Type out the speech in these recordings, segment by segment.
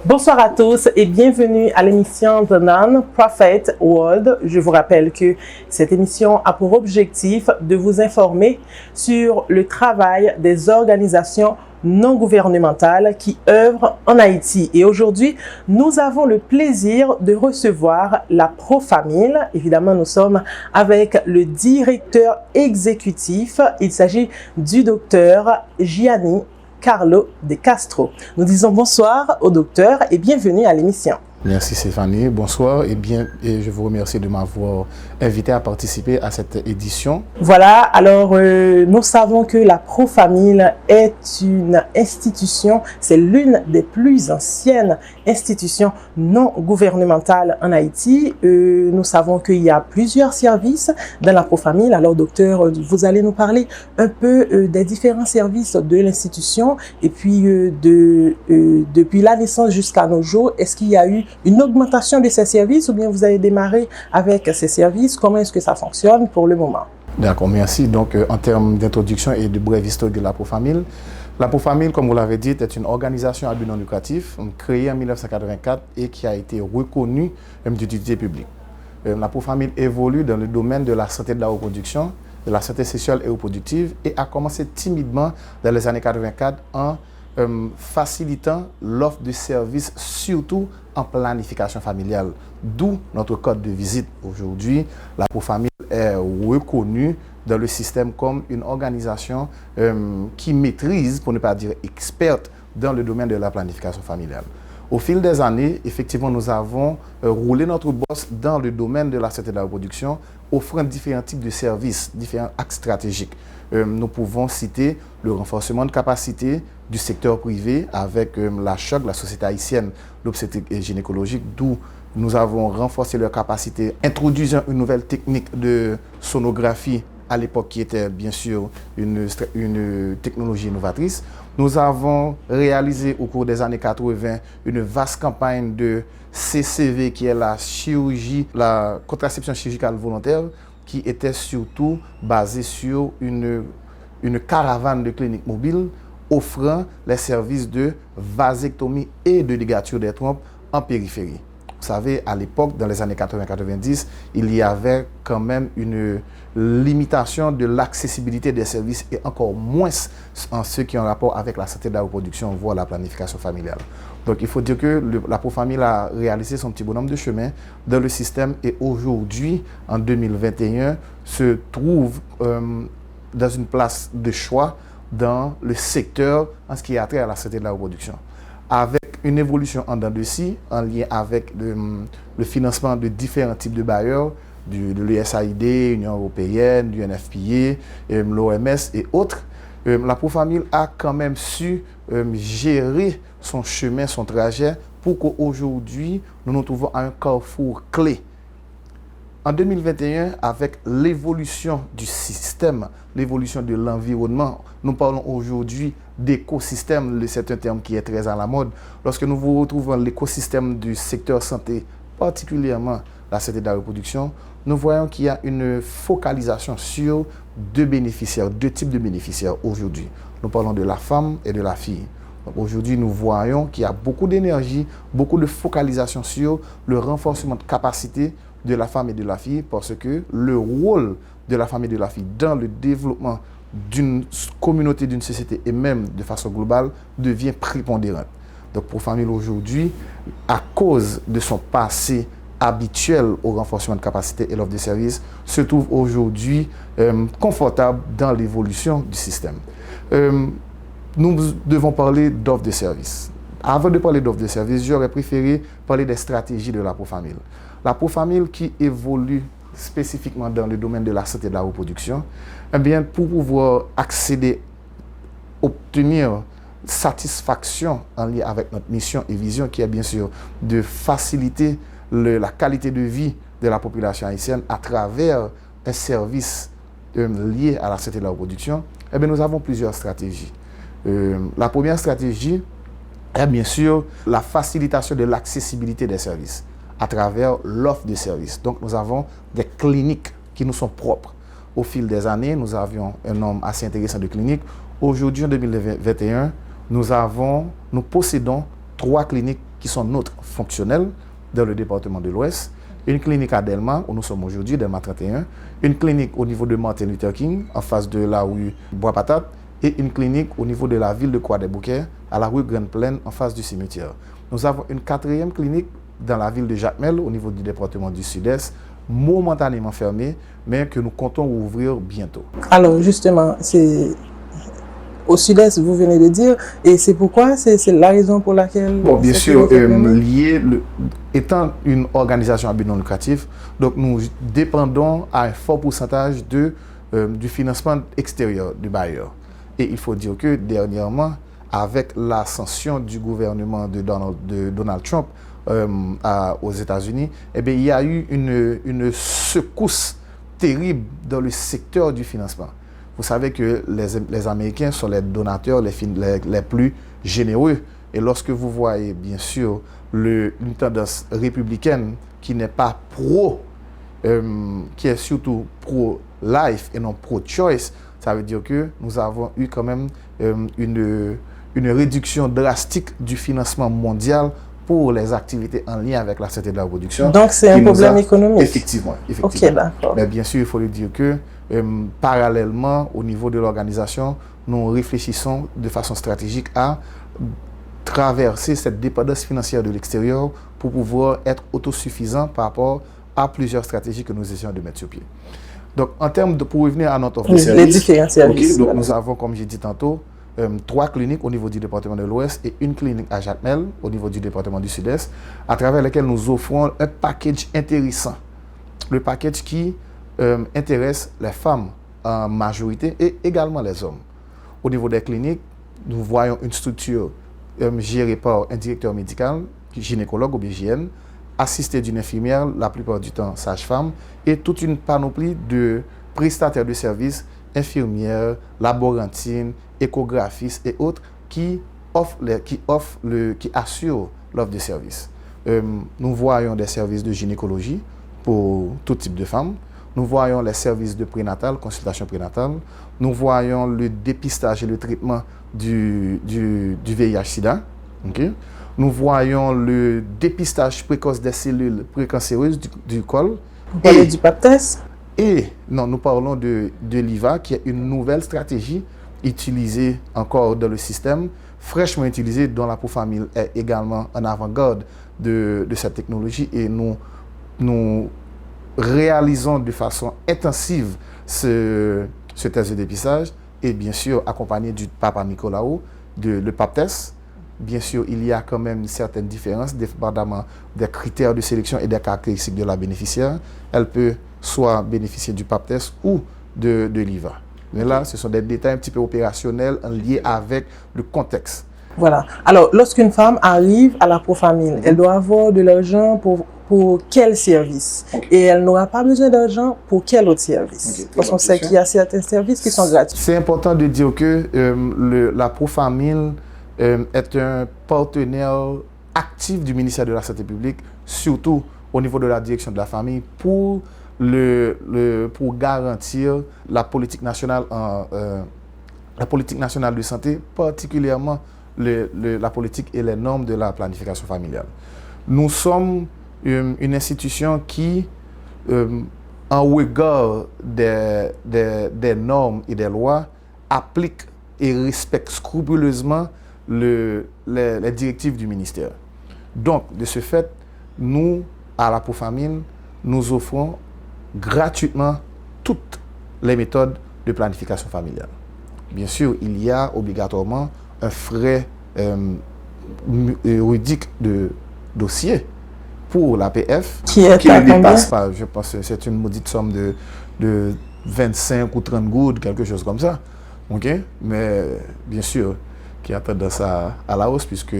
Bonsoir à tous et bienvenue à l'émission The Non-Profit World. Je vous rappelle que cette émission a pour objectif de vous informer sur le travail des organisations non gouvernementales qui œuvrent en Haïti. Et aujourd'hui, nous avons le plaisir de recevoir la Profamil. Évidemment, nous sommes avec le directeur exécutif. Il s'agit du docteur Gianni Carlo de Castro. Nous disons bonsoir au docteur et bienvenue à l'émission. Merci Stéphanie, bonsoir et je vous remercie de m'avoir invité à participer à cette édition. Voilà, alors nous savons que la Profamil est une institution, c'est l'une des plus anciennes institutions non gouvernementales en Haïti. Nous savons qu'il y a plusieurs services dans la Profamil. Alors docteur, vous allez nous parler un peu des différents services de l'institution et puis depuis la naissance jusqu'à nos jours, est-ce qu'il y a eu une augmentation de ces services ou bien vous avez démarré avec ces services? Comment est-ce que ça fonctionne pour le moment? D'accord, merci. Donc, en termes d'introduction et de brève histoire de la Profamil, la Profamil, comme vous l'avez dit, est une organisation à but non lucratif créée en 1984 et qui a été reconnue d'utilité publique. La Profamil évolue dans le domaine de la santé de la reproduction, de la santé sexuelle et reproductive et a commencé timidement dans les années 84 en facilitant l'offre de services, surtout en planification familiale. D'où notre code de visite aujourd'hui. La Profamil est reconnue dans le système comme une organisation qui maîtrise, pour ne pas dire experte, dans le domaine de la planification familiale. Au fil des années, effectivement, nous avons roulé notre bosse dans le domaine de la santé de la reproduction, offrant différents types de services, différents axes stratégiques. Nous pouvons citer le renforcement de capacité du secteur privé avec la CHOC, la Société haïtienne d'obstétrique et gynécologique, d'où nous avons renforcé leur capacité, introduisant une nouvelle technique de sonographie à l'époque qui était bien sûr une technologie innovatrice. Nous avons réalisé au cours des années 80 une vaste campagne de CCV qui est la contraception chirurgicale volontaire, qui était surtout basée sur une caravane de cliniques mobiles offrant les services de vasectomie et de ligature des trompes en périphérie. Vous savez, à l'époque, dans les années 80-90, il y avait quand même une limitation de l'accessibilité des services et encore moins en ce qui ont rapport avec la santé de la reproduction, voire la planification familiale. Donc, il faut dire que la Profamil a réalisé son petit bonhomme de chemin dans le système et aujourd'hui, en 2021, se trouve dans une place de choix dans le secteur en ce qui a trait à la santé de la reproduction. Avec une évolution en dents de scie, en lien avec le financement de différents types de bailleurs, de l'USAID, Union européenne, du NFPA, l'OMS et autres, la Profamil a quand même su gérer son chemin, son trajet, pour qu'aujourd'hui, nous nous trouvons à un carrefour clé. En 2021, avec l'évolution du système, l'évolution de l'environnement, nous parlons aujourd'hui d'écosystème, c'est un terme qui est très à la mode. Lorsque nous vous retrouvons l'écosystème du secteur santé, particulièrement la santé de la reproduction, nous voyons qu'il y a une focalisation sur deux types de bénéficiaires aujourd'hui. Nous parlons de la femme et de la fille. Aujourd'hui, nous voyons qu'il y a beaucoup d'énergie, beaucoup de focalisation sur le renforcement de capacité de la femme et de la fille, parce que le rôle de la femme et de la fille dans le développement d'une communauté, d'une société et même de façon globale devient prépondérante. Donc Profamil aujourd'hui, à cause de son passé habituel au renforcement de capacité et l'offre de services, se trouve aujourd'hui confortable dans l'évolution du système. Nous devons parler d'offre de services. Avant de parler d'offre de services, j'aurais préféré parler des stratégies de la Profamil. La Profamil qui évolue spécifiquement dans le domaine de la santé de la reproduction, eh bien, pour pouvoir accéder, obtenir satisfaction en lien avec notre mission et vision, qui est bien sûr de faciliter la qualité de vie de la population haïtienne à travers un service lié à la santé de la reproduction, eh bien, nous avons plusieurs stratégies. La première stratégie est bien sûr la facilitation de l'accessibilité des services à travers l'offre de services. Donc, nous avons des cliniques qui nous sont propres. Au fil des années, nous avions un nombre assez intéressant de cliniques. Aujourd'hui, en 2021, nous possédons 3 cliniques qui sont neutres fonctionnels dans le département de l'Ouest, une clinique à Delma, où nous sommes aujourd'hui, Delma 31, une clinique au niveau de Martin Luther King, en face de la rue Bois-Patate, et une clinique au niveau de la ville de Croix-des-Bouquets, à la rue Grande Plaine, en face du cimetière. Nous avons une 4e clinique dans la ville de Jacmel, au niveau du département du Sud-Est, momentanément fermée, mais que nous comptons ouvrir bientôt. Alors justement, c'est au Sud-Est, vous venez de dire, et c'est pourquoi, c'est la raison pour laquelle... Bon, bien sûr, étant une organisation à but non lucratif, donc nous dépendons à un fort pourcentage du financement extérieur du bailleur. Et il faut dire que dernièrement, avec l'ascension du gouvernement de Donald Trump aux États-Unis, eh bien, il y a eu une secousse terrible dans le secteur du financement. Vous savez que les Américains sont les donateurs les plus généreux. Et lorsque vous voyez, bien sûr, une tendance républicaine qui n'est pas qui est surtout pro-life et non pro-choice, ça veut dire que nous avons eu quand même une réduction drastique du financement mondial pour les activités en lien avec la santé de la reproduction. Donc c'est un problème économique. Effectivement. Ok, d'accord. Mais bien sûr, il faut le dire que parallèlement, au niveau de l'organisation, nous réfléchissons de façon stratégique à traverser cette dépendance financière de l'extérieur pour pouvoir être autosuffisant par rapport à plusieurs stratégies que nous essayons de mettre sur pied. Donc, en termes pour revenir à notre offre de service, les différents services. Donc, nous avons, comme j'ai dit tantôt, 3 cliniques au niveau du département de l'Ouest et une clinique à Jacmel au niveau du département du Sud-Est, à travers lesquelles nous offrons un package intéressant. Le package qui intéresse les femmes en majorité et également les hommes. Au niveau des cliniques, nous voyons une structure gérée par un directeur médical, gynécologue ou BGN, assisté d'une infirmière, la plupart du temps sage-femme, et toute une panoplie de prestataires de services, infirmières, laborantines, échographistes et autres qui assurent l'offre de services. Nous voyons des services de gynécologie pour tout type de femmes. Nous voyons les services de prénatal, consultation prénatale. Nous voyons le dépistage et le traitement du VIH-Sida. Okay? Nous voyons le dépistage précoce des cellules précancéreuses du col. Vous parlez du pap test? Nous parlons de l'IVA, qui est une nouvelle stratégie utilisée encore dans le système, fraîchement utilisée, dont la Pro-Famille est également en avant-garde de cette technologie. Et nous réalisons de façon intensive ce test de dépistage et bien sûr accompagné du Papa Nicolaou, le pap test. Bien sûr, il y a quand même une certaine différence, dépendamment des critères de sélection et des caractéristiques de la bénéficiaire. Elle peut soit bénéficier du pap test ou de l'IVA. Mais là, ce sont des détails un petit peu opérationnels liés avec le contexte. Voilà. Alors, lorsqu'une femme arrive à la Pro-Famille, elle doit avoir de l'argent pour quel service? Et elle n'aura pas besoin d'argent pour quel autre service? Parce qu'on sait qu'il y a certains services qui sont gratuits. C'est important de dire que la Pro-Famille est un partenaire actif du ministère de la Santé publique, surtout au niveau de la direction de la famille, pour garantir la politique nationale de santé, particulièrement la politique et les normes de la planification familiale. Nous sommes une institution qui, en regard des normes et des lois, applique et respecte scrupuleusement les directives du ministère. Donc, de ce fait, nous, à la Pro-Famille, nous offrons gratuitement toutes les méthodes de planification familiale. Bien sûr, il y a obligatoirement un frais juridique de dossier pour l'APF qui ne dépasse pas, je pense que c'est une maudite somme de 25 ou 30 gouttes, quelque chose comme ça. Okay? Mais bien sûr, qui a tendance à la hausse, puisque,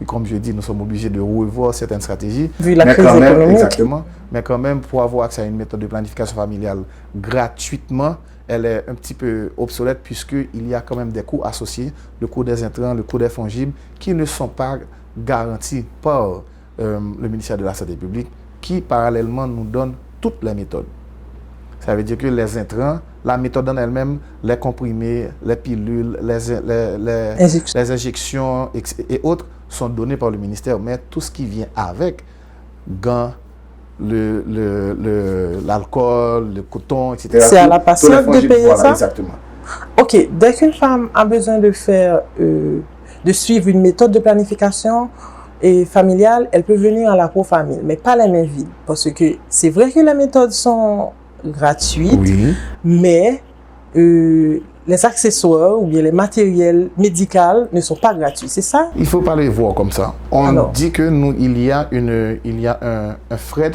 comme je dis, nous sommes obligés de revoir certaines stratégies. Vu la crise économique. Exactement. Mais quand même, pour avoir accès à une méthode de planification familiale gratuitement, elle est un petit peu obsolète, puisqu'il y a quand même des coûts associés, le coût des intrants, le coût des fongibles, qui ne sont pas garantis par le ministère de la Santé publique, qui parallèlement nous donne toutes les méthodes. Ça veut dire que les intrants, la méthode en elle-même, les comprimés, les pilules, les injections et autres, sont donnés par le ministère, mais tout ce qui vient avec, gants, l'alcool, le coton, etc. C'est à la patiente de payer voilà, ça? Exactement. OK. Dès qu'une femme a besoin de de suivre une méthode de planification familiale, elle peut venir à la ProFamille, mais pas les mains vides. Parce que c'est vrai que les méthodes sont gratuites, Oui. mais les accessoires ou bien les matériels médicaux ne sont pas gratuits. C'est ça? Il ne faut pas les voir comme ça. On dit que il y a un frais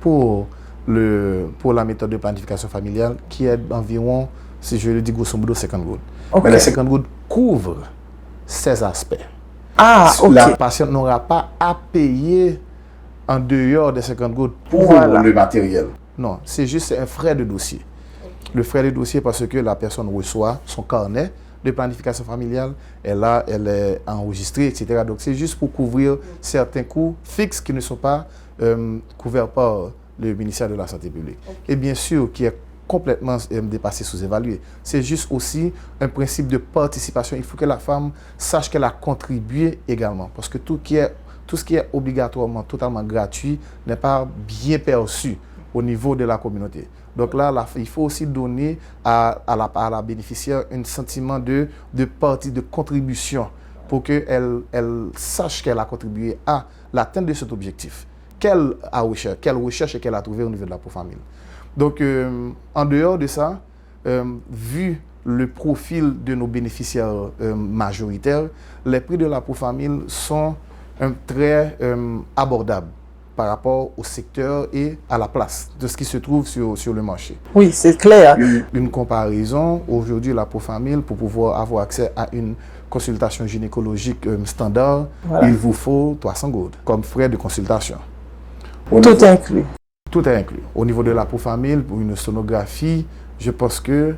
pour la méthode de planification familiale qui est d'environ, si je le dis grosso modo, 50 gouttes. Okay. Mais les 50 gouttes couvrent ces aspects. Ah, OK. La patiente n'aura pas à payer en dehors des 50 gouttes pour le matériel. Non, c'est juste un frais de dossier. Le frais de dossier parce que la personne reçoit son carnet de planification familiale, elle est enregistrée, etc. Donc c'est juste pour couvrir certains coûts fixes qui ne sont pas couverts par le ministère de la Santé publique. Okay. Et bien sûr, qui est complètement dépassé, sous-évalué. C'est juste aussi un principe de participation. Il faut que la femme sache qu'elle a contribué également. Parce que tout ce qui est obligatoirement, totalement gratuit, n'est pas bien perçu au niveau de la communauté. Donc là, il faut aussi donner à la bénéficiaire un sentiment de partie, de contribution, pour qu'elle sache qu'elle a contribué à l'atteinte de cet objectif. Quelle recherche et qu'elle a trouvé au niveau de la ProFamille. Donc, en dehors de ça, vu le profil de nos bénéficiaires majoritaires, les prix de la ProFamille sont très abordables par rapport au secteur et à la place de ce qui se trouve sur le marché. Oui, c'est clair. Une comparaison, aujourd'hui, la ProFamille, pour pouvoir avoir accès à une consultation gynécologique standard, voilà, il vous faut 300 gouttes comme frais de consultation. Tout inclus. Tout est inclus. Au niveau de la ProFamille, pour une sonographie, je pense que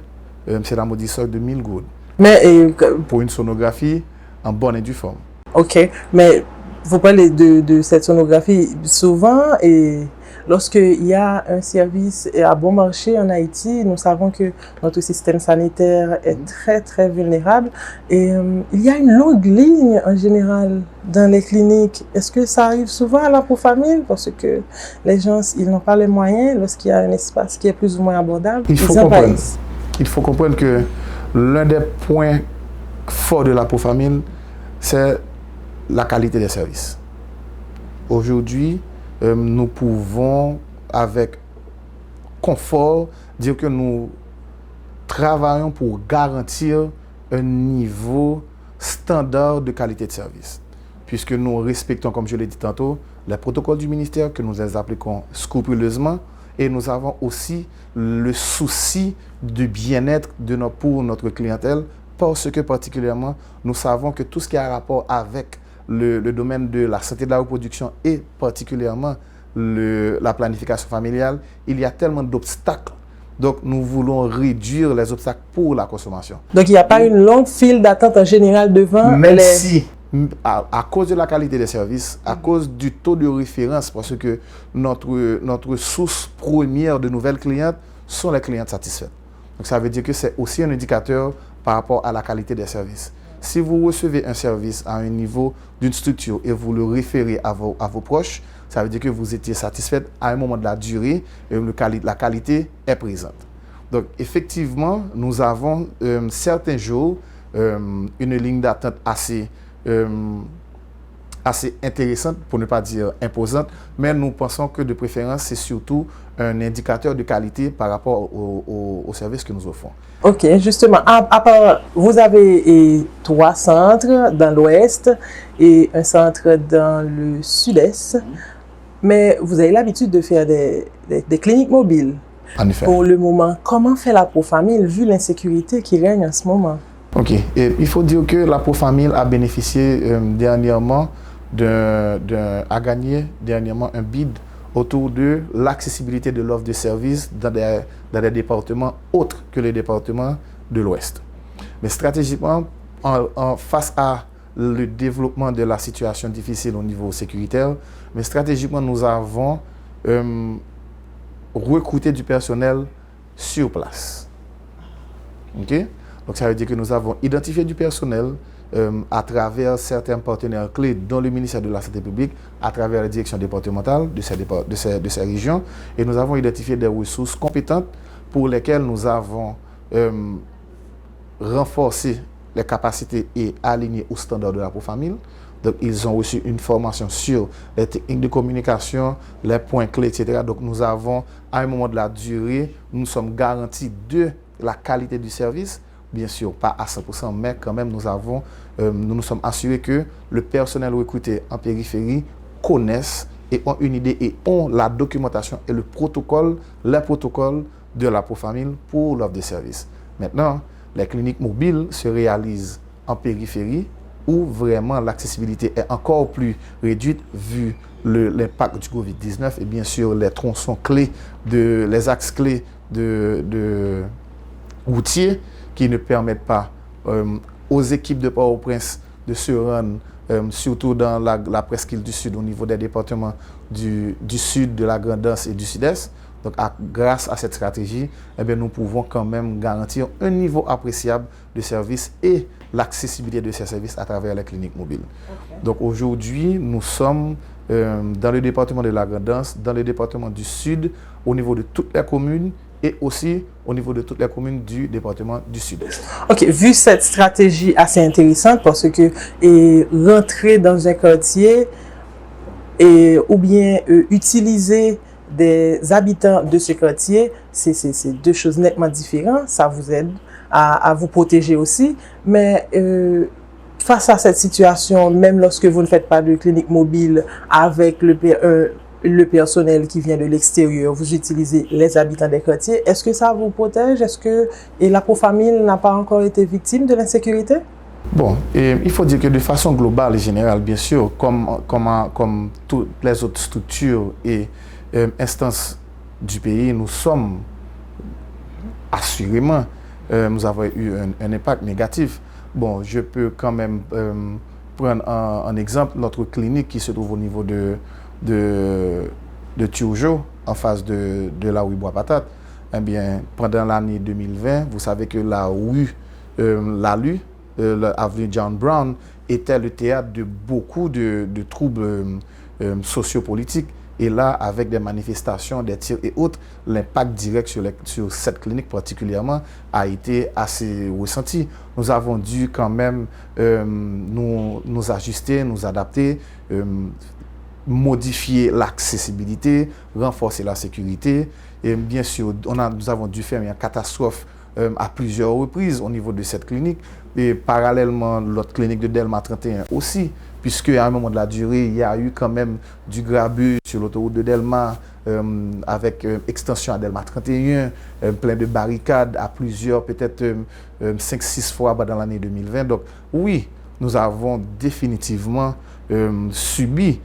c'est la modique de 1000 gouttes. Mais pour une sonographie en bonne et due forme. OK. Mais vous parlez de cette sonographie souvent, et lorsqu'il y a un service à bon marché en Haïti, nous savons que notre système sanitaire est très, très vulnérable. Et il y a une longue ligne en général dans les cliniques. Est-ce que ça arrive souvent à la ProFamille? Parce que les gens, ils n'ont pas les moyens. Lorsqu'il y a un espace qui est plus ou moins abordable, il faut comprendre que l'un des points forts de la ProFamille, c'est la qualité des services. Aujourd'hui, nous pouvons avec confort dire que nous travaillons pour garantir un niveau standard de qualité de service. Puisque nous respectons, comme je l'ai dit tantôt, les protocoles du ministère que nous les appliquons scrupuleusement, et nous avons aussi le souci de bien-être pour notre clientèle, parce que particulièrement, nous savons que tout ce qui a rapport avec le domaine de la santé de la reproduction et particulièrement la planification familiale, il y a tellement d'obstacles. Donc, nous voulons réduire les obstacles pour la consommation. Donc, il n'y a pas une longue file d'attente en général devant même si, à cause de la qualité des services, à cause du taux de référence, parce que notre source première de nouvelles clientes sont les clientes satisfaites. Donc, ça veut dire que c'est aussi un indicateur par rapport à la qualité des services. Si vous recevez un service à un niveau d'une structure et vous le référez à vos proches, ça veut dire que vous étiez satisfait à un moment de la durée et la qualité est présente. Donc, effectivement, nous avons certains jours une ligne d'attente assez intéressante, pour ne pas dire imposante, mais nous pensons que de préférence, c'est surtout un indicateur de qualité par rapport au service que nous offrons. OK, justement, vous avez 3 centres dans l'Ouest et un centre dans le Sud-Est, mais vous avez l'habitude de faire des cliniques mobiles. En effet. Pour le moment, comment fait la ProFamille vu l'insécurité qui règne en ce moment? OK. Et il faut dire que la ProFamille a bénéficié dernièrement a gagné dernièrement un bid autour de l'accessibilité de l'offre de services dans des départements autres que les départements de l'Ouest. Mais stratégiquement, face à le développement de la situation difficile au niveau sécuritaire, mais stratégiquement, nous avons recruté du personnel sur place. OK? Donc, ça veut dire que nous avons identifié du personnel à travers certains partenaires clés dans le ministère de la Santé publique, à travers la direction départementale de ces régions. Et nous avons identifié des ressources compétentes pour lesquelles nous avons renforcé les capacités et aligné aux standards de la ProFamille. Donc, ils ont reçu une formation sur les techniques de communication, les points clés, etc. Donc, nous avons, à un moment de la durée, nous sommes garantis de la qualité du service. Bien sûr, pas à 100%, mais quand même, nous nous sommes assurés que le personnel recruté en périphérie connaissent et ont une idée et ont la documentation et les protocoles de la ProFamille pour l'offre de service. Maintenant, les cliniques mobiles se réalisent en périphérie où vraiment l'accessibilité est encore plus réduite vu l'impact du Covid-19 et bien sûr les tronçons clés, les axes clés de routiers qui ne permettent pas aux équipes de Port-au-Prince de se rendre, surtout dans la presqu'île du Sud, au niveau des départements du Sud, de la Grande-Anse et du Sud-Est. Donc, grâce à cette stratégie, eh bien, nous pouvons quand même garantir un niveau appréciable de service et l'accessibilité de ces services à travers les cliniques mobiles. Okay. Donc, aujourd'hui, nous sommes dans le département de la Grande-Anse, dans le département du Sud, au niveau de toutes les communes et aussi au niveau de toutes les communes du département du Sud-Est. OK, vu cette stratégie assez intéressante parce que rentrer dans un quartier ou bien utiliser des habitants de ce quartier, c'est deux choses nettement différentes. Ça vous aide à vous protéger aussi. Mais face à cette situation, même lorsque vous ne faites pas de clinique mobile avec le personnel qui vient de l'extérieur, vous utilisez les habitants des quartiers, est-ce que ça vous protège? Est-ce que la ProFamille n'a pas encore été victime de l'insécurité? Bon, il faut dire que de façon globale et générale, bien sûr, comme toutes les autres structures et instances du pays, nous sommes assurément, nous avons eu un impact négatif. Bon, je peux quand même prendre un exemple, notre clinique qui se trouve au niveau de Turgeau, en face de la rue Bois-Patate. Eh bien, pendant l'année 2020, vous savez que la rue l'avenue John Brown était le théâtre de beaucoup de troubles sociopolitiques. Et là, avec des manifestations, des tirs et autres, l'impact direct sur cette clinique particulièrement a été assez ressenti. Nous avons dû quand même nous ajuster, nous adapter, modifier l'accessibilité, renforcer la sécurité. Et bien sûr, nous avons dû faire une catastrophe à plusieurs reprises au niveau de cette clinique. Et parallèlement, l'autre clinique de Delma 31 aussi, puisque à un moment de la durée, il y a eu quand même du grabuge sur l'autoroute de Delma, avec extension à Delma 31, plein de barricades à plusieurs, peut-être 5-6 fois dans l'année 2020. Donc oui, nous avons définitivement subi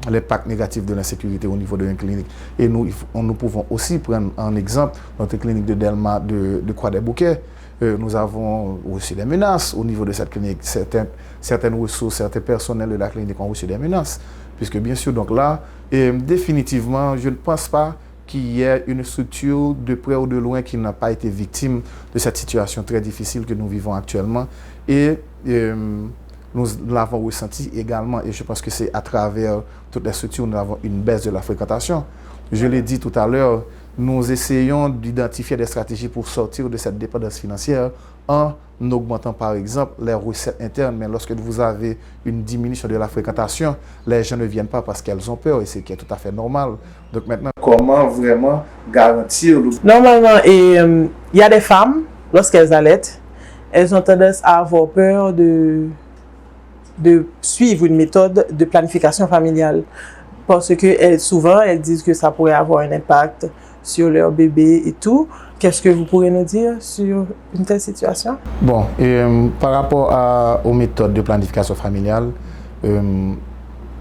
l'impact négatif de l'insécurité au niveau de la clinique. Et nous pouvons aussi prendre en exemple notre clinique de Delma de Croix-des-Bouquets. Nous avons reçu des menaces au niveau de cette clinique. Certaines ressources, certains personnels de la clinique ont reçu des menaces. Puisque bien sûr, donc là, définitivement, je ne pense pas qu'il y ait une structure de près ou de loin qui n'a pas été victime de cette situation très difficile que nous vivons actuellement. Et nous l'avons ressenti également. Et je pense que c'est à travers toutes les structures, nous avons une baisse de la fréquentation. Je l'ai dit tout à l'heure, nous essayons d'identifier des stratégies pour sortir de cette dépendance financière en augmentant par exemple les recettes internes. Mais lorsque vous avez une diminution de la fréquentation, les gens ne viennent pas parce qu'elles ont peur et c'est qui est tout à fait normal. Donc maintenant, comment vraiment garantir Normalement, il y a des femmes, lorsqu'elles allaitent, elles ont tendance à avoir peur de suivre une méthode de planification familiale. Parce que souvent, elles disent que ça pourrait avoir un impact sur leur bébé et tout. Qu'est-ce que vous pourrez nous dire sur une telle situation? Bon, par rapport aux méthodes de planification familiale,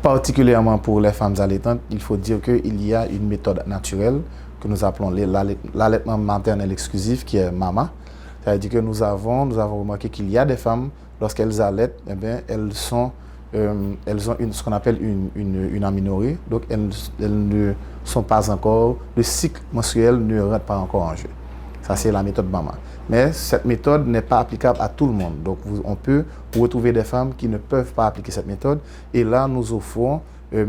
particulièrement pour les femmes allaitantes, il faut dire qu'il y a une méthode naturelle que nous appelons l'allaitement maternel exclusif, qui est MAMA. C'est-à-dire que nous avons remarqué qu'il y a des femmes, lorsqu'elles allaitent, eh bien, elles ont ce qu'on appelle une aménorrhée, donc elles ne sont pas encore, le cycle menstruel ne rentre pas encore en jeu. Ça, c'est la méthode MAMA. Mais cette méthode n'est pas applicable à tout le monde. Donc, on peut retrouver des femmes qui ne peuvent pas appliquer cette méthode. Et là, nous offrons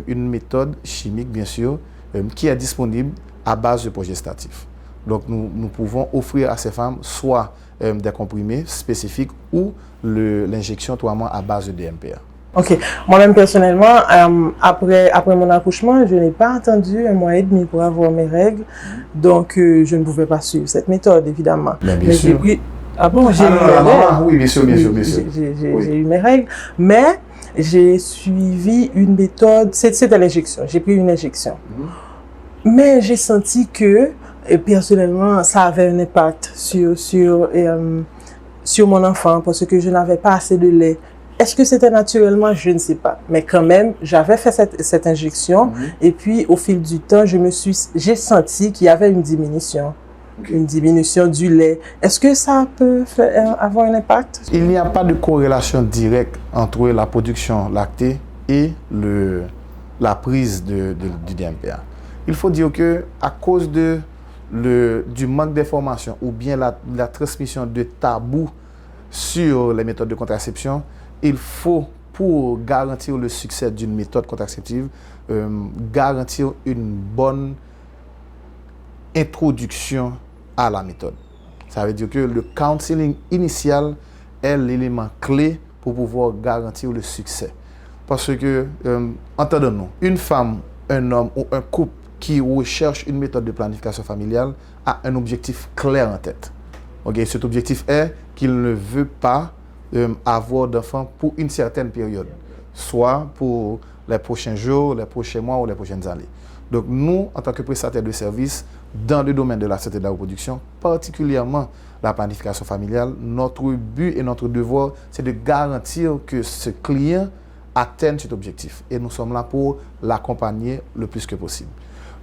une méthode chimique, bien sûr, qui est disponible à base de progestatif. Donc, nous pouvons offrir à ces femmes soit des comprimés spécifiques ou l'injection totalement à base de DMPA. Ok. Moi-même, personnellement, après mon accouchement, je n'ai pas attendu 1 mois et demi pour avoir mes règles. Donc, je ne pouvais pas suivre cette méthode, évidemment. Bien Mais j'ai sûr. pris... Ah bon, j'ai eu mes règles. Oui, bien sûr, bien sûr, bien sûr. J'ai eu mes règles. Mais j'ai suivi une méthode... C'était l'injection. J'ai pris une injection. Mais j'ai senti que, personnellement, ça avait un impact sur mon enfant parce que je n'avais pas assez de lait. Est-ce que c'était naturellement? Je ne sais pas. Mais quand même, j'avais fait cette injection et puis au fil du temps, j'ai senti qu'il y avait une diminution. Une diminution du lait. Est-ce que ça peut avoir un impact? Il n'y a pas de corrélation directe entre la production lactée et la prise du DMPA. Il faut dire que à cause du manque d'information ou bien la transmission de tabous sur les méthodes de contraception, il faut, pour garantir le succès d'une méthode contraceptive, garantir une bonne introduction à la méthode. Ça veut dire que le counseling initial est l'élément clé pour pouvoir garantir le succès. Parce que, entendons-nous, une femme, un homme ou un couple qui recherche une méthode de planification familiale a un objectif clair en tête. Okay? Cet objectif est qu'il ne veut pas avoir d'enfants pour une certaine période, soit pour les prochains jours, les prochains mois ou les prochaines années. Donc nous, en tant que prestataires de services, dans le domaine de la santé et de la reproduction, particulièrement la planification familiale, notre but et notre devoir, c'est de garantir que ce client atteigne cet objectif. Et nous sommes là pour l'accompagner le plus que possible.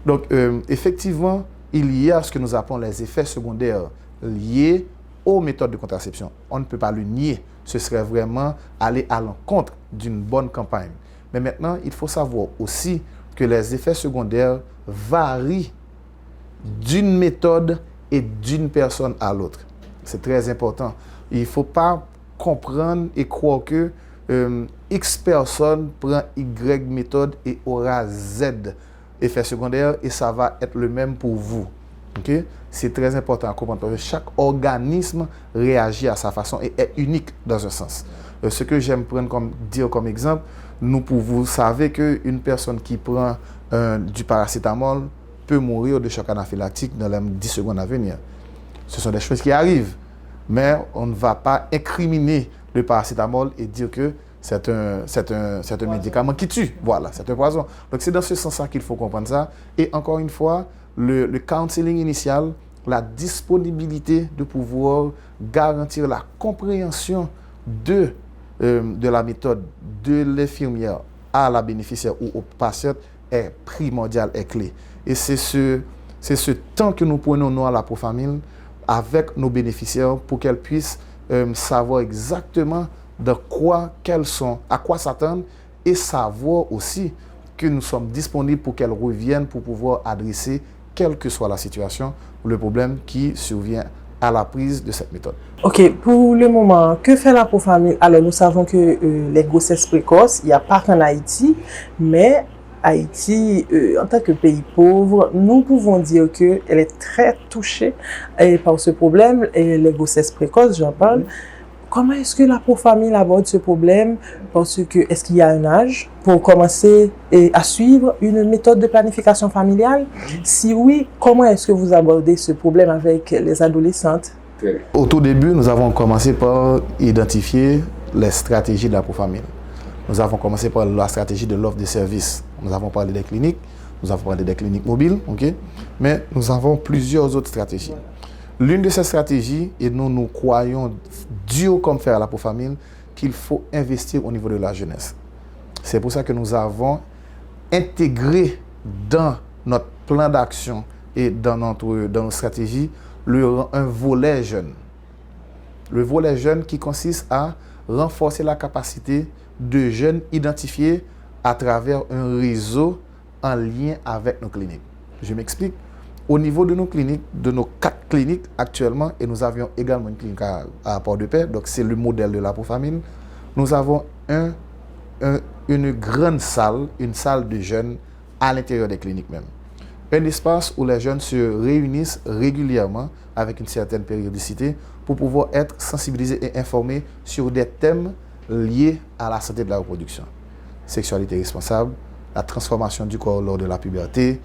Donc, effectivement, il y a ce que nous appelons les effets secondaires liés aux méthodes de contraception. On ne peut pas le nier. Ce serait vraiment aller à l'encontre d'une bonne campagne. Mais maintenant, il faut savoir aussi que les effets secondaires varient d'une méthode et d'une personne à l'autre. C'est très important. Il ne faut pas comprendre et croire que X personne prend Y méthode et aura Z effet secondaire et ça va être le même pour vous. Okay? C'est très important à comprendre parce que chaque organisme réagit à sa façon et est unique dans un sens. Ce que j'aime dire comme exemple, vous savez qu'une personne qui prend du paracétamol peut mourir de choc anaphylactique dans les 10 secondes à venir. Ce sont des choses qui arrivent, mais on ne va pas incriminer le paracétamol et dire que c'est un médicament qui tue. Voilà, c'est un poison. Donc c'est dans ce sens-là qu'il faut comprendre ça. Et encore une fois, le counseling initial, la disponibilité de pouvoir garantir la compréhension de la méthode de l'infirmière à la bénéficiaire ou au patient est primordial, est clé. Et c'est ce temps que nous prenons nous à la ProFamille avec nos bénéficiaires pour qu'elles puissent savoir exactement à quoi s'attendre et savoir aussi que nous sommes disponibles pour qu'elles reviennent pour pouvoir adresser quelle que soit la situation ou le problème qui survient à la prise de cette méthode. Ok, pour le moment, que fait la ProFamille? Alors, nous savons que les grossesses précoces, il n'y a pas qu'en Haïti, mais Haïti, en tant que pays pauvre, nous pouvons dire qu'elle est très touchée par ce problème, et les grossesses précoces, j'en parle. Comment est-ce que la ProFamille aborde ce problème? Parce que, est-ce qu'il y a un âge pour commencer à suivre une méthode de planification familiale? Si oui, comment est-ce que vous abordez ce problème avec les adolescentes? Au tout début, nous avons commencé par identifier les stratégies de la ProFamille. Nous avons commencé par la stratégie de l'offre de services. Nous avons parlé des cliniques, nous avons parlé des cliniques mobiles, okay? Mais nous avons plusieurs autres stratégies. L'une de ces stratégies, et nous croyons dur comme fer à la ProFamille, qu'il faut investir au niveau de la jeunesse. C'est pour ça que nous avons intégré dans notre plan d'action et dans nos stratégies un volet jeune. Le volet jeune qui consiste à renforcer la capacité de jeunes identifiés à travers un réseau en lien avec nos cliniques. Je m'explique. au niveau de nos cliniques, de nos 4 cliniques actuellement, et nous avions également une clinique à Port-de-Paix, donc c'est le modèle de la Pro-Famille, nous avons une grande salle, une salle de jeunes à l'intérieur des cliniques même. Un espace où les jeunes se réunissent régulièrement avec une certaine périodicité pour pouvoir être sensibilisés et informés sur des thèmes liés à la santé de la reproduction. Sexualité responsable, la transformation du corps lors de la puberté,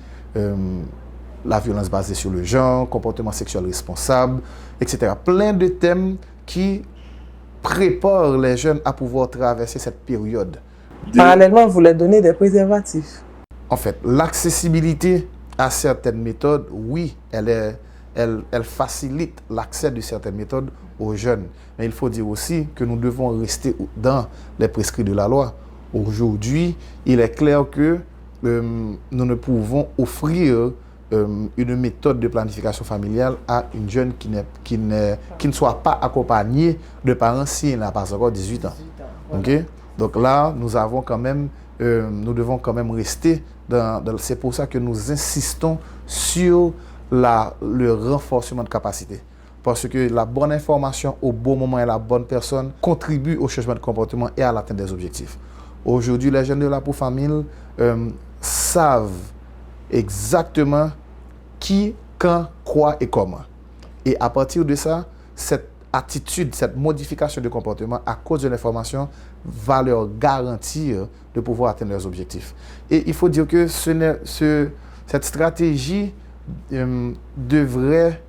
la violence basée sur le genre, comportement sexuel responsable, etc. Plein de thèmes qui préparent les jeunes à pouvoir traverser cette période. Parallèlement, vous leur donnez des préservatifs. En fait, l'accessibilité à certaines méthodes, oui, elle facilite l'accès de certaines méthodes aux jeunes. Mais il faut dire aussi que nous devons rester dans les prescrits de la loi. Aujourd'hui, il est clair que nous ne pouvons offrir une méthode de planification familiale à une jeune qui ne soit pas accompagnée de parents s'il n'a pas encore 18 ans. Okay? Donc là, nous devons quand même rester c'est pour ça que nous insistons sur le renforcement de capacité. Parce que la bonne information au bon moment et la bonne personne contribue au changement de comportement et à l'atteinte des objectifs. Aujourd'hui, les jeunes de la Pro-Famille savent exactement qui, quand, quoi et comment. Et à partir de ça, cette attitude, cette modification de comportement à cause de l'information va leur garantir de pouvoir atteindre leurs objectifs. Et il faut dire que cette stratégie devrait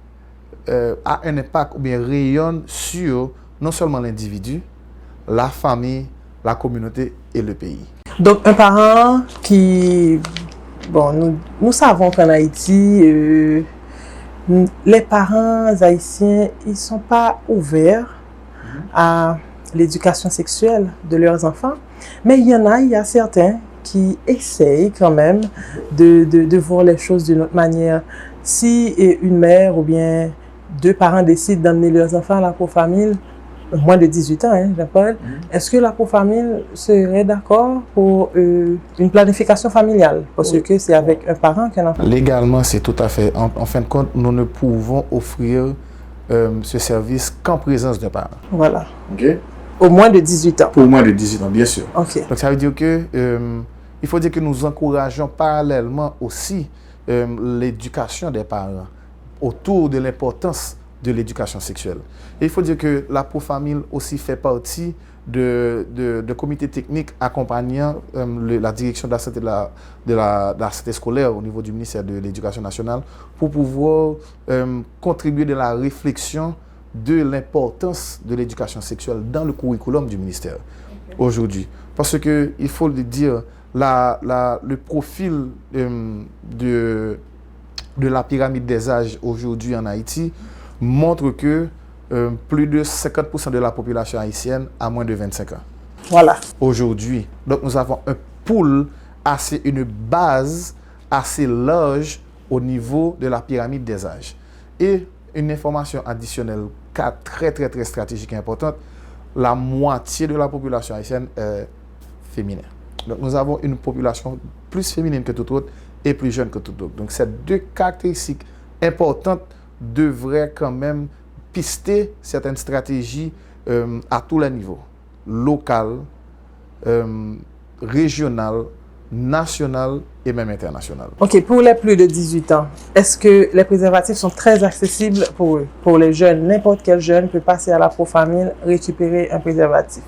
avoir un impact ou bien rayonne sur non seulement l'individu, la famille, la communauté et le pays. Donc, un parent qui... Bon, nous savons qu'en Haïti, les parents haïtiens, ils ne sont pas ouverts à l'éducation sexuelle de leurs enfants. Mais il y a certains qui essayent quand même de voir les choses d'une autre manière. Si une mère ou bien 2 parents décident d'emmener leurs enfants à la Pro-Famille, moins de 18 ans, Jean-Paul, est-ce que la Pro-Famille serait d'accord pour une planification familiale? Parce que c'est avec un parent qu'un enfant... Légalement, c'est tout à fait. En fin de compte, nous ne pouvons offrir ce service qu'en présence d'un parent. Voilà. Okay? Au moins de 18 ans. Pour moins de 18 ans, bien sûr. Okay. Donc ça veut dire que il faut dire que nous encourageons parallèlement aussi l'éducation des parents autour de l'importance de l'éducation sexuelle. Et il faut dire que la Pro-Famille aussi fait partie de comités techniques accompagnant la direction de la santé, de la santé scolaire au niveau du ministère de l'Éducation nationale pour pouvoir contribuer de la réflexion de l'importance de l'éducation sexuelle dans le curriculum du ministère aujourd'hui. Parce que, il faut le dire, le profil de la pyramide des âges aujourd'hui en Haïti montre que plus de 50% de la population haïtienne a moins de 25 ans. Voilà. Aujourd'hui. Donc, nous avons un pool, une base assez large au niveau de la pyramide des âges. Et une information additionnelle très, très, très stratégique et importante, la moitié de la population haïtienne est féminine. Donc, nous avons une population plus féminine que toute autre et plus jeune que toute autre. Donc, ces 2 caractéristiques importantes devraient quand même pister certaines stratégies à tous les niveaux, local, régional, national et même international. OK, pour les plus de 18 ans, est-ce que les préservatifs sont très accessibles pour eux? Pour les jeunes, n'importe quel jeune peut passer à la Pro-Famille, récupérer un préservatif?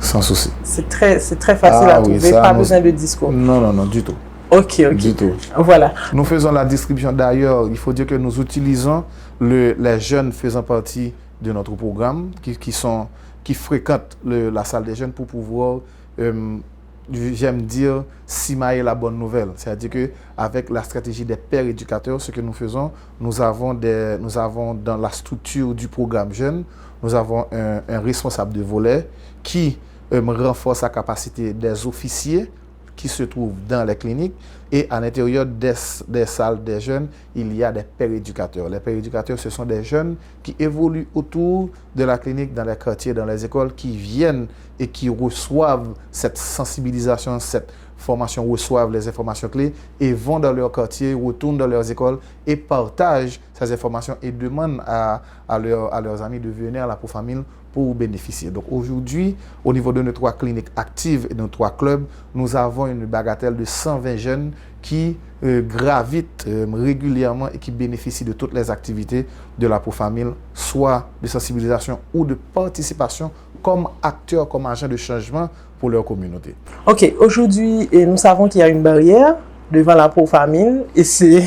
Sans souci. C'est très facile à trouver, pas besoin de discours. Non, du tout. OK. Du tout. Voilà. Nous faisons la distribution d'ailleurs. Il faut dire que nous utilisons les jeunes faisant partie de notre programme qui fréquentent la salle des jeunes pour pouvoir, j'aime dire, cimailler la bonne nouvelle. C'est-à-dire qu'avec la stratégie des pères éducateurs, ce que nous faisons, nous avons dans la structure du programme jeune, nous avons un responsable de volet qui renforce la capacité des officiers qui se trouvent dans les cliniques et à l'intérieur des salles des jeunes, il y a des pères éducateurs. Les pères éducateurs, ce sont des jeunes qui évoluent autour de la clinique, dans les quartiers, dans les écoles, qui viennent et qui reçoivent cette sensibilisation, cette formation, reçoivent les informations clés et vont dans leur quartier, retournent dans leurs écoles et partagent ces informations et demandent à leurs amis de venir à la Profamil pour bénéficier. Donc aujourd'hui, au niveau de nos 3 cliniques actives et de nos 3 clubs, nous avons une bagatelle de 120 jeunes qui gravitent régulièrement et qui bénéficient de toutes les activités de la Profamil, soit de sensibilisation ou de participation comme acteurs, comme agents de changement pour leur communauté. Ok, aujourd'hui, nous savons qu'il y a une barrière devant la Profamil et c'est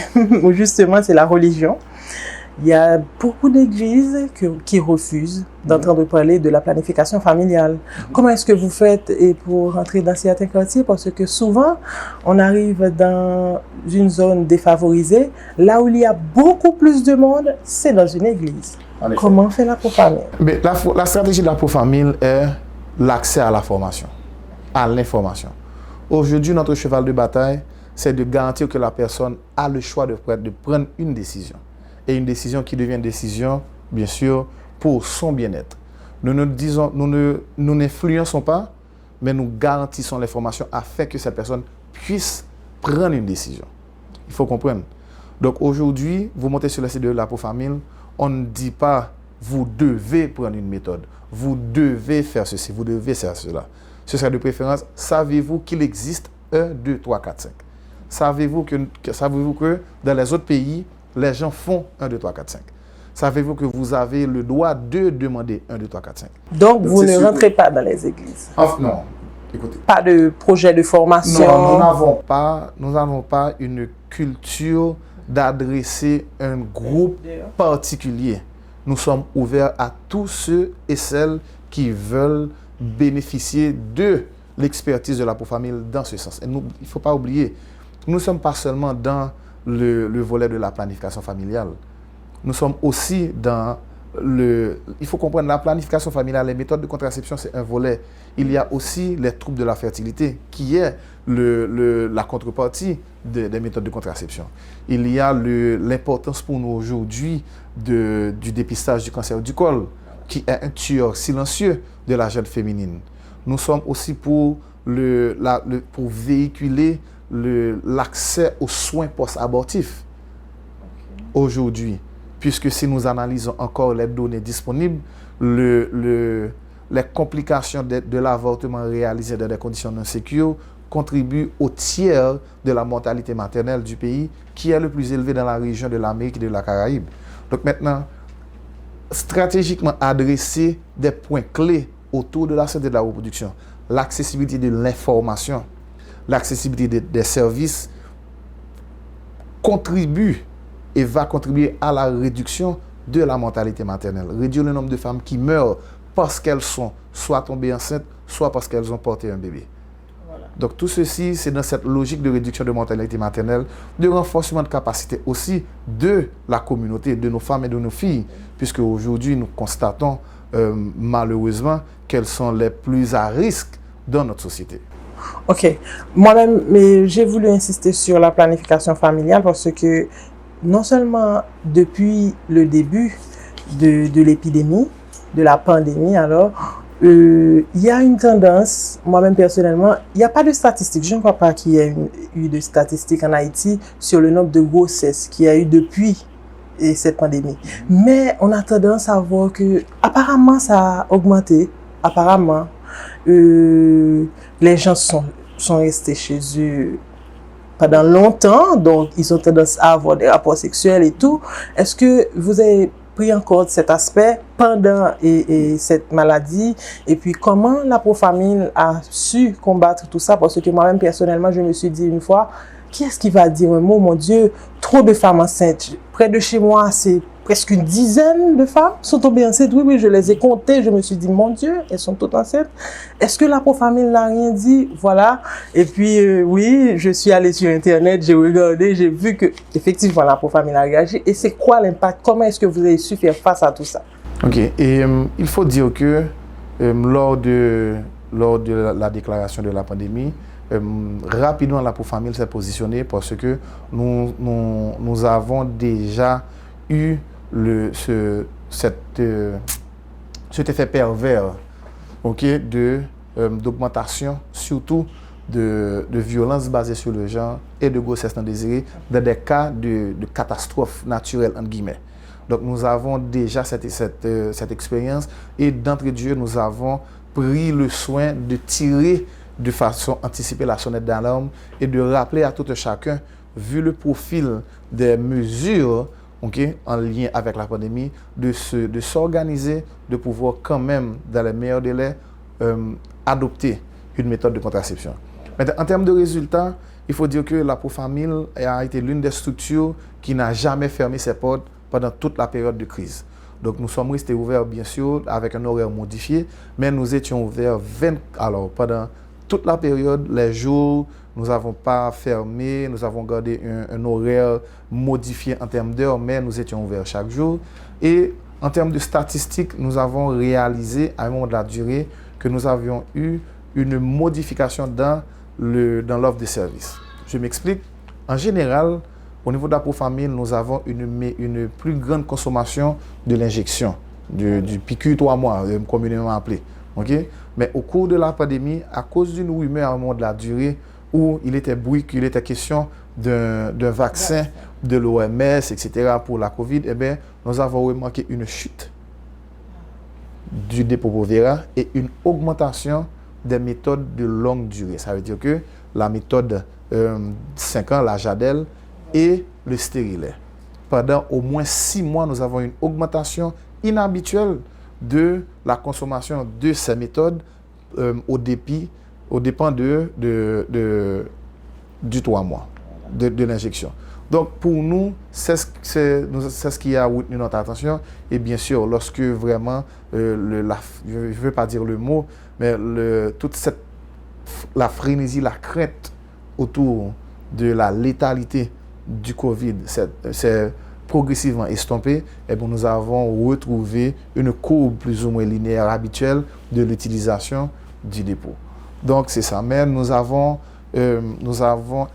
justement c'est la religion. Il y a beaucoup d'églises qui refusent d'entendre parler de la planification familiale. Comment est-ce que vous faites pour rentrer dans certains quartiers? Parce que souvent, on arrive dans une zone défavorisée. Là où il y a beaucoup plus de monde, c'est dans une église. Comment fait la Profamil? La stratégie de la Profamil est l'accès à la formation, à l'information. Aujourd'hui, notre cheval de bataille, c'est de garantir que la personne a le choix de prendre une décision. Et une décision qui devient une décision, bien sûr, pour son bien-être. Nous n'influençons pas, mais nous garantissons l'information afin que cette personne puisse prendre une décision. Il faut comprendre. Donc aujourd'hui, vous montez sur le site de la Profamil, on ne dit pas vous devez prendre une méthode, vous devez faire ceci, vous devez faire cela. Ce serait de préférence, savez-vous qu'il existe 1, 2, 3, 4, 5. Savez-vous que dans les autres pays, les gens font 1, 2, 3, 4, 5. Savez-vous que vous avez le droit de demander 1, 2, 3, 4, 5. Donc vous ne rentrez pas dans les églises? Non, écoutez. Pas de projet de formation? Non, nous n'avons pas une culture d'adresser un groupe particulier. Nous sommes ouverts à tous ceux et celles qui veulent bénéficier de l'expertise de la Profamil dans ce sens. Et il ne faut pas oublier, nous ne sommes pas seulement dans le volet de la planification familiale. Nous sommes aussi dans il faut comprendre, la planification familiale, les méthodes de contraception, c'est un volet. Il y a aussi les troubles de la fertilité, qui est la contrepartie des méthodes de contraception. Il y a l'importance pour nous aujourd'hui du dépistage du cancer du col, qui est un tueur silencieux de la jeune féminine. Nous sommes aussi pour véhiculer l'accès aux soins post-abortifs aujourd'hui, puisque si nous analysons encore les données disponibles, les complications de l'avortement réalisé dans des conditions non sécures contribuent au tiers de la mortalité maternelle du pays, qui est le plus élevé dans la région de l'Amérique et de la Caraïbe. Donc maintenant, stratégiquement adresser des points clés autour de la santé de la reproduction, l'accessibilité de l'information, l'accessibilité des services contribue et va contribuer à la réduction de la mortalité maternelle. Réduire le nombre de femmes qui meurent parce qu'elles sont soit tombées enceintes, soit parce qu'elles ont porté un bébé. Voilà. Donc tout ceci, c'est dans cette logique de réduction de mortalité maternelle, de renforcement de capacité aussi de la communauté, de nos femmes et de nos filles, puisque aujourd'hui nous constatons malheureusement qu'elles sont les plus à risque dans notre société. Ok. Moi-même, mais j'ai voulu insister sur la planification familiale parce que non seulement depuis le début de l'épidémie, de la pandémie, alors, il y a une tendance, moi-même personnellement, il n'y a pas de statistiques. Je ne crois pas qu'il y ait eu de statistiques en Haïti sur le nombre de grossesses qu'il y a eu depuis cette pandémie. Mais on a tendance à voir que apparemment ça a augmenté. Apparemment, les gens sont restés chez eux pendant longtemps, donc ils ont tendance à avoir des rapports sexuels et tout. Est-ce que vous avez pris en compte cet aspect pendant cette maladie? Et puis, comment la Profamil a su combattre tout ça? Parce que moi-même, personnellement, je me suis dit une fois, qui est-ce qui va dire un mot? Mon Dieu, trop de femmes enceintes. Près de chez moi, c'est presque une dizaine de femmes sont tombées enceintes. Oui, je les ai comptées. Je me suis dit, mon Dieu, elles sont toutes enceintes. Est-ce que la Profamil n'a rien dit? Voilà. Et puis, oui, je suis allée sur Internet, j'ai regardé, j'ai vu que effectivement la Profamil a réagi. Et c'est quoi l'impact? Comment est-ce que vous avez su faire face à tout ça? Ok. Et il faut dire que lors de la déclaration de la pandémie, rapidement la Pour-Famille s'est positionnée parce que nous avons déjà eu cet effet pervers, d'augmentation, surtout de violence basée sur le genre et de grossesse non désirée dans des cas de catastrophe naturelle, entre guillemets. Donc nous avons déjà cette expérience et d'entrée de jeu, nous avons pris le soin de tirer de façon anticipée la sonnette d'alarme et de rappeler à tout un chacun, vu le profil des mesures en lien avec la pandémie, de s'organiser, de pouvoir quand même, dans les meilleurs délais, adopter une méthode de contraception. Maintenant, en termes de résultats, il faut dire que la Pour-Famille a été l'une des structures qui n'a jamais fermé ses portes pendant toute la période de crise. Donc nous sommes restés ouverts, bien sûr, avec un horaire modifié, mais nous étions ouverts pendant toute la période, les jours, nous n'avons pas fermé, nous avons gardé un horaire modifié en termes d'heures, mais nous étions ouverts chaque jour. Et en termes de statistiques, nous avons réalisé à un moment de la durée que nous avions eu une modification dans l'offre de services. Je m'explique. En général, au niveau de la Pour-Famille, nous avons une plus grande consommation de l'injection, du PQ 3 mois, communément appelé. Okay? Mais au cours de la pandémie, à cause d'une rumeur à un moment de la durée où il était qu'il était question d'un vaccin de l'OMS, etc. pour la COVID, eh bien, nous avons remarqué une chute du Depo-Provera et une augmentation des méthodes de longue durée. Ça veut dire que la méthode 5 ans, la Jadelle, et le stérilet. Pendant au moins 6 mois, nous avons une augmentation inhabituelle de la consommation de ces méthodes au dépend du 3 mois de l'injection. Donc pour nous, c'est ce qui a retenu notre attention. Et bien sûr, lorsque vraiment, je ne veux pas dire le mot, mais toute la frénésie, la crainte autour de la létalité du Covid s'est progressivement estompée, et bon, nous avons retrouvé une courbe plus ou moins linéaire habituelle de l'utilisation du dépôt. Donc c'est ça. Mais nous avons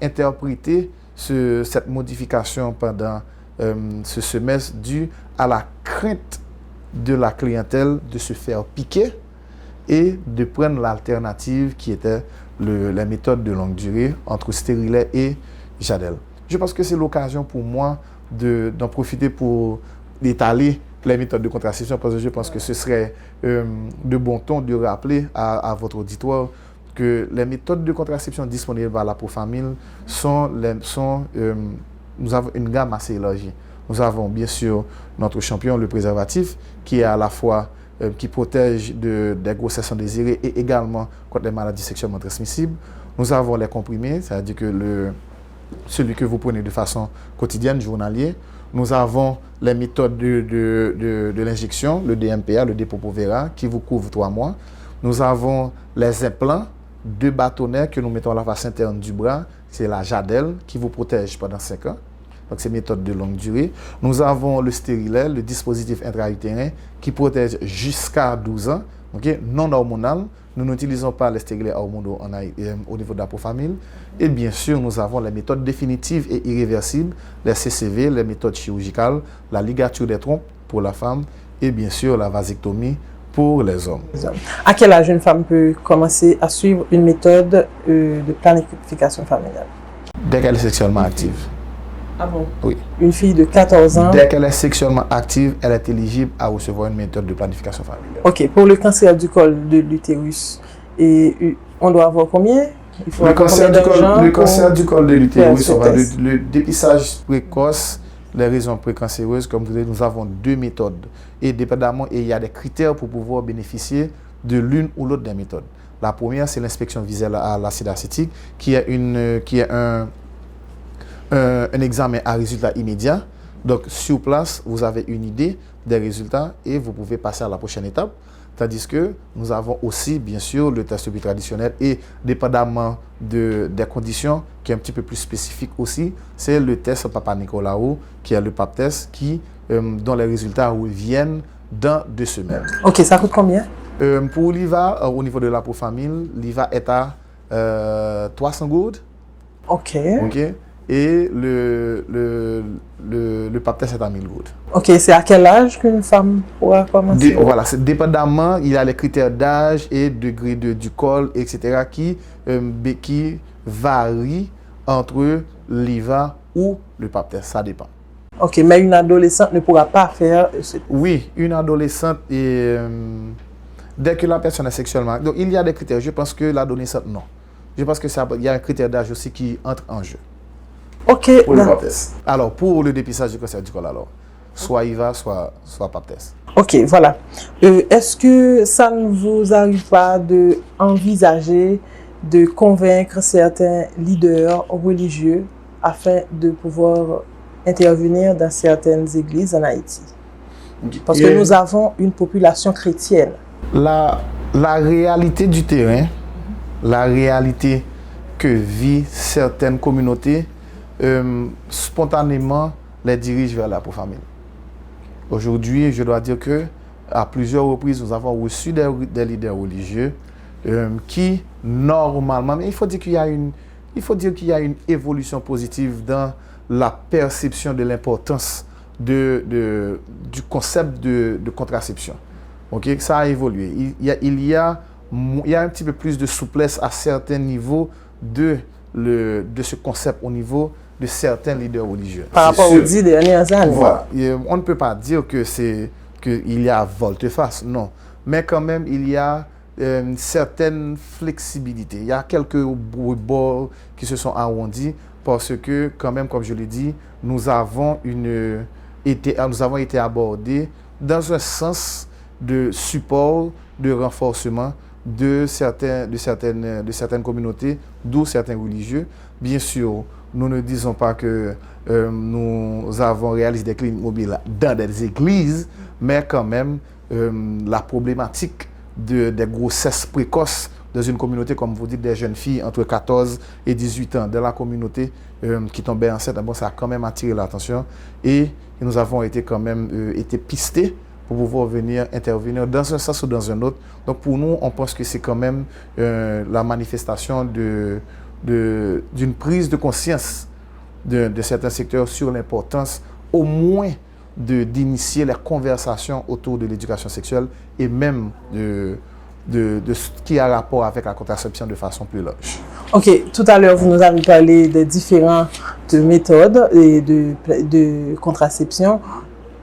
interprété cette modification pendant ce semestre dû à la crainte de la clientèle de se faire piquer et de prendre l'alternative qui était la méthode de longue durée entre stérilet et Jadelle. Je pense que c'est l'occasion pour moi d'en profiter pour étaler les méthodes de contraception, parce que je pense que ce serait de bon ton de rappeler à votre auditoire que les méthodes de contraception disponibles par la Pour-Famille nous avons une gamme assez élargie. Nous avons bien sûr notre champion, le préservatif, qui est à la fois qui protège des grossesses non désirées et également contre les maladies sexuellement transmissibles. Nous avons les comprimés, c'est-à-dire que celui que vous prenez de façon quotidienne, journalière. Nous avons les méthodes de l'injection, le DMPA, le Depo-Provera, qui vous couvre 3 mois. Nous avons les implants, 2 bâtonnets que nous mettons à la face interne du bras. C'est la Jadelle qui vous protège pendant 5 ans. Donc, c'est une méthode de longue durée. Nous avons le stérilet, le dispositif intra-utérin, qui protège jusqu'à 12 ans, non hormonal. Nous n'utilisons pas les stérilets hormonaux au niveau de la Pour-Famille. Et bien sûr, nous avons les méthodes définitives et irréversibles, les CCV, les méthodes chirurgicales, la ligature des trompes pour la femme et bien sûr la vasectomie pour les hommes. À quel âge une femme peut commencer à suivre une méthode de planification familiale? Dès qu'elle est sexuellement active. Ah bon? Oui. Une fille de 14 ans? Dès qu'elle est sexuellement active, elle est éligible à recevoir une méthode de planification familiale. Ok, pour le cancer du col de l'utérus, on doit avoir combien? Le cancer du col de l'utérus, le dépistage précoce, les raisons précancéreuses, comme vous dites, nous avons 2 méthodes. Et dépendamment, il y a des critères pour pouvoir bénéficier de l'une ou l'autre des méthodes. La première, c'est l'inspection visuelle à l'acide acétique, qui est un examen à résultat immédiat. Donc, sur place, vous avez une idée des résultats et vous pouvez passer à la prochaine étape. Tandis que nous avons aussi, bien sûr, le test plus traditionnel et dépendamment des conditions, qui est un petit peu plus spécifique aussi, c'est le test Papa Nicolaou, qui est le PAP test, dont les résultats reviennent dans 2 semaines. Ok, ça coûte combien? Pour l'IVA, au niveau de la Pour-Famille, l'IVA est à 300 gouttes. OK. OK? Et le pap test est à 1000 gouttes. OK, c'est à quel âge qu'une femme pourra commencer? Voilà, c'est dépendamment, il y a les critères d'âge et degré du col, etc. qui varient entre l'IVA ou le pap test. Ça dépend. OK, mais une adolescente ne pourra pas faire ce... Oui, une adolescente, dès que la personne est sexuellement... Donc, il y a des critères. Je pense que l'adolescente, non. Je pense qu'il y a un critère d'âge aussi qui entre en jeu. OK. Pour le pap test. Alors, pour le dépistage du cancer du col, alors, soit IVA, soit pap test. OK, voilà. Est-ce que ça ne vous arrive pas d'envisager de convaincre certains leaders religieux afin de pouvoir intervenir dans certaines églises en Haïti? Parce que nous avons une population chrétienne. La réalité du terrain, la réalité que vivent certaines communautés, spontanément les dirige vers la pauvre-famille. Aujourd'hui, je dois dire que à plusieurs reprises, nous avons reçu des leaders religieux qui, normalement, mais il faut dire qu'il y a une évolution positive dans la perception de l'importance du concept de contraception. Okay? Ça a évolué. Il y a un petit peu plus de souplesse à certains niveaux de ce concept au niveau de certains leaders religieux. Par rapport aux 10 dernières années. Voilà. On ne peut pas dire qu'il y a volte-face, non. Mais quand même, il y a une certaine flexibilité. Il y a quelques bords qui se sont arrondis parce que, quand même, comme je l'ai dit, nous avons été abordés dans un sens de support, de renforcement de certaines communautés, d'où certains religieux. Bien sûr, nous ne disons pas que nous avons réalisé des cliniques mobiles dans des églises, mais quand même, la problématique des grossesses précoces dans une communauté, comme vous dites, des jeunes filles entre 14 et 18 ans, dans la communauté qui tombaient enceintes, bon, ça a quand même attiré l'attention et nous avons été quand même été pistés pour pouvoir venir intervenir dans un sens ou dans un autre. Donc pour nous, on pense que c'est quand même la manifestation d'une prise de conscience de certains secteurs sur l'importance au moins d'initier la conversation autour de l'éducation sexuelle et même de ce qui a rapport avec la contraception de façon plus large. OK, tout à l'heure, vous nous avez parlé des différentes méthodes et de contraception,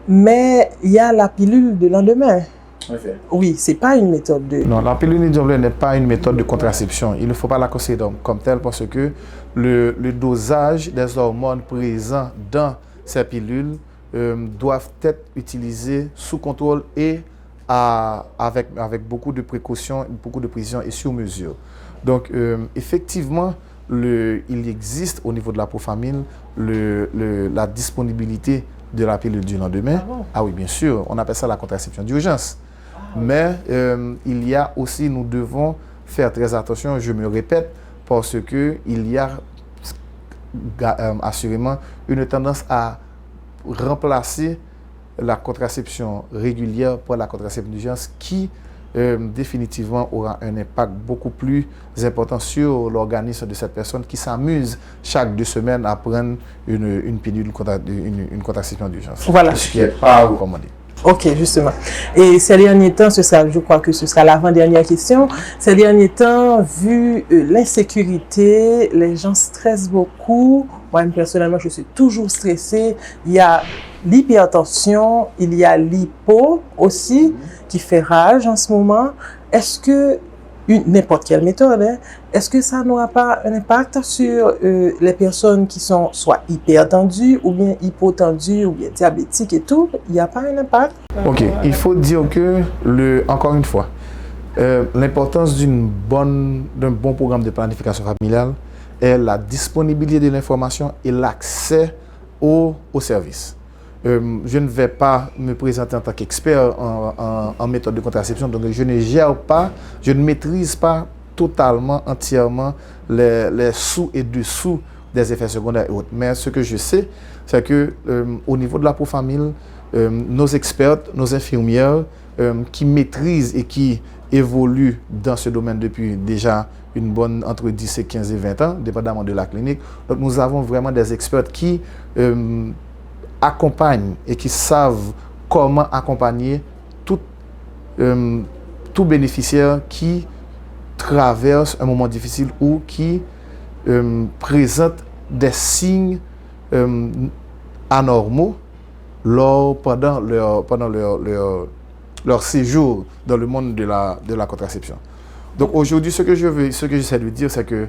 mais il y a la pilule de lendemain. Okay. Oui, ce n'est pas une méthode de... Non, la pilule de lendemain n'est pas une méthode de contraception. Il ne faut pas la considérer comme telle parce que le dosage des hormones présents dans ces pilules doivent être utilisés sous contrôle et avec beaucoup de précautions, beaucoup de précision et sur mesure. Donc, effectivement, il existe au niveau de la pauvre-famille la disponibilité de la pilule du lendemain. Ah bon? Ah oui, bien sûr, on appelle ça la contraception d'urgence. Mais il y a aussi, nous devons faire très attention, je me répète, parce qu'il y a assurément une tendance à remplacer la contraception régulière par la contraception d'urgence qui définitivement aura un impact beaucoup plus important sur l'organisme de cette personne qui s'amuse chaque 2 semaines à prendre une pilule, une contraception d'urgence. Voilà. Ce qui n'est pas recommandé. OK, justement. Et ces derniers temps, je crois que ce sera l'avant-dernière question. Ces derniers temps, vu l'insécurité, les gens stressent beaucoup. Moi, personnellement, je suis toujours stressée. Il y a l'hypertension, il y a l'hypo aussi, qui fait rage en ce moment. Est-ce que, n'importe quelle méthode, hein, est-ce que ça n'aura pas un impact sur les personnes qui sont soit hypertendues ou bien hypotendues ou bien diabétiques et tout? Il n'y a pas un impact? OK. Il faut dire que, encore une fois, l'importance d'un bon programme de planification familiale est la disponibilité de l'information et l'accès aux services. Je ne vais pas me présenter en tant qu'expert en méthode de contraception, donc je ne maîtrise pas totalement, entièrement les sous et dessous des effets secondaires et autres. Mais ce que je sais, c'est que au niveau de la pauvre-famille, nos expertes, nos infirmières qui maîtrisent et qui évolue dans ce domaine depuis déjà une bonne entre 10 et 15 et 20 ans, dépendamment de la clinique. Donc nous avons vraiment des experts qui accompagnent et qui savent comment accompagner tout bénéficiaire qui traverse un moment difficile ou qui présente des signes anormaux pendant leur séjour dans le monde de la contraception. Donc aujourd'hui, ce que j'essaie de dire, c'est que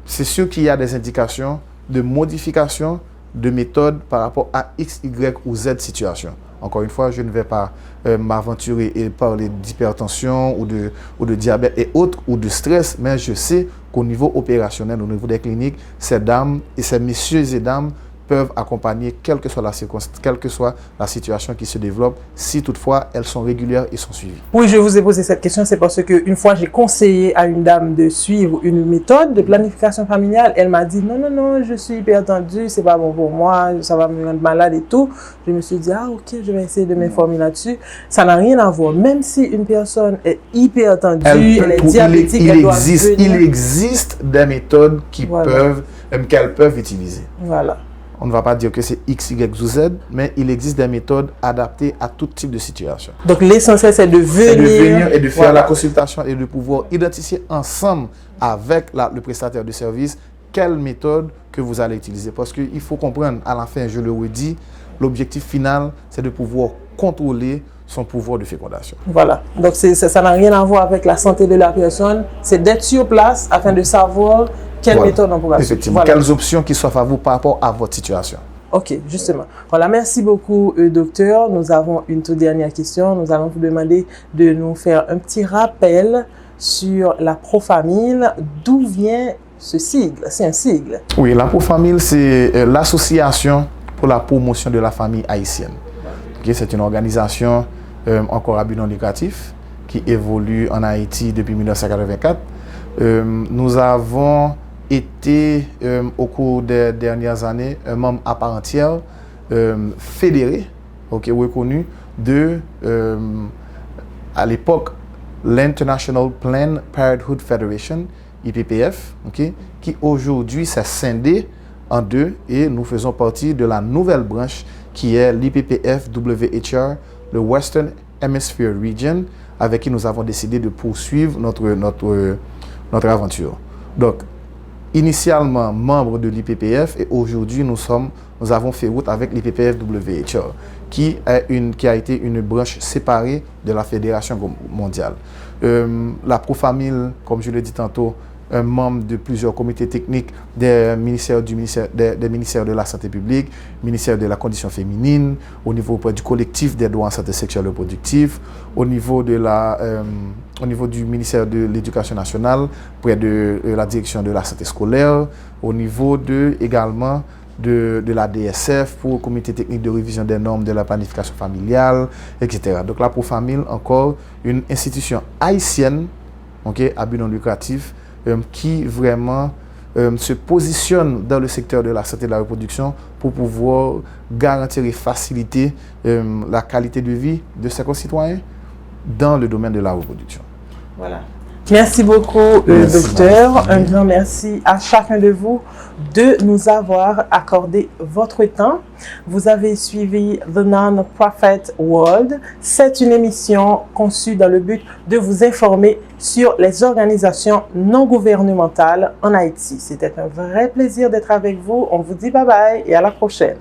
c'est sûr qu'il y a des indications de modification de méthode par rapport à X, Y ou Z situation. Encore une fois, je ne vais pas m'aventurer et parler d'hypertension ou de diabète et autres, ou de stress, mais je sais qu'au niveau opérationnel, au niveau des cliniques, ces dames et ces messieurs et dames peuvent accompagner quelle que soit la circonstance, quelle que soit la situation qui se développe, si toutefois elles sont régulières et sont suivies. Oui, je vous ai posé cette question, c'est parce qu'une fois j'ai conseillé à une dame de suivre une méthode de planification familiale, elle m'a dit non, je suis hypertendue, c'est pas bon pour moi, ça va me rendre malade et tout. Je me suis dit, ok, je vais essayer de m'informer là-dessus. Ça n'a rien à voir, même si une personne est hypertendue, elle est diabétique, il existe des méthodes qu'elles peuvent utiliser. Voilà. On ne va pas dire que c'est X, Y ou Z, mais il existe des méthodes adaptées à tout type de situation. Donc l'essentiel, c'est de venir et de faire la consultation et de pouvoir identifier ensemble avec le prestataire de service quelle méthode que vous allez utiliser. Parce qu'il faut comprendre, à la fin, je le redis, l'objectif final, c'est de pouvoir contrôler son pouvoir de fécondation. Voilà. Donc ça n'a rien à voir avec la santé de la personne, c'est d'être sur place afin de savoir quelle méthode on pourra suivre. Effectivement. Quelles options qui soient favorables par rapport à votre situation. Ok, justement. Voilà, merci beaucoup, docteur. Nous avons une toute dernière question. Nous allons vous demander de nous faire un petit rappel sur la Profamil. D'où vient ce sigle? C'est un sigle. Oui, la Profamil, c'est l'Association pour la promotion de la famille haïtienne. Okay, c'est une organisation encore à but non lucratif qui évolue en Haïti depuis 1984. Nous avons été, au cours des dernières années, un membre à part entière, fédéré, reconnu de, à l'époque, l'International Planned Parenthood Federation, IPPF, qui aujourd'hui s'est scindé en deux et nous faisons partie de la nouvelle branche qui est l'IPPF-WHR, le Western Hemisphere Region, avec qui nous avons décidé de poursuivre notre aventure. Donc, initialement membre de l'IPPF et aujourd'hui nous avons fait route avec l'IPPF-WHR qui a été une branche séparée de la Fédération mondiale. La Profamil, comme je l'ai dit tantôt, un membre de plusieurs comités techniques des ministères de la santé publique, ministère de la condition féminine, au niveau du collectif des droits en santé sexuelle et reproductive, au niveau du ministère de l'Éducation nationale, près de la direction de la santé scolaire, au niveau également de la DSF pour le comité technique de révision des normes de la planification familiale, etc. Donc la Profamil, encore une institution haïtienne, à but non lucratif, qui vraiment se positionne dans le secteur de la santé et de la reproduction pour pouvoir garantir et faciliter la qualité de vie de ses concitoyens dans le domaine de la reproduction. Voilà. Merci beaucoup, docteur. Un grand merci à chacun de vous de nous avoir accordé votre temps. Vous avez suivi The Non-Profit World. C'est une émission conçue dans le but de vous informer sur les organisations non gouvernementales en Haïti. C'était un vrai plaisir d'être avec vous. On vous dit bye bye et à la prochaine.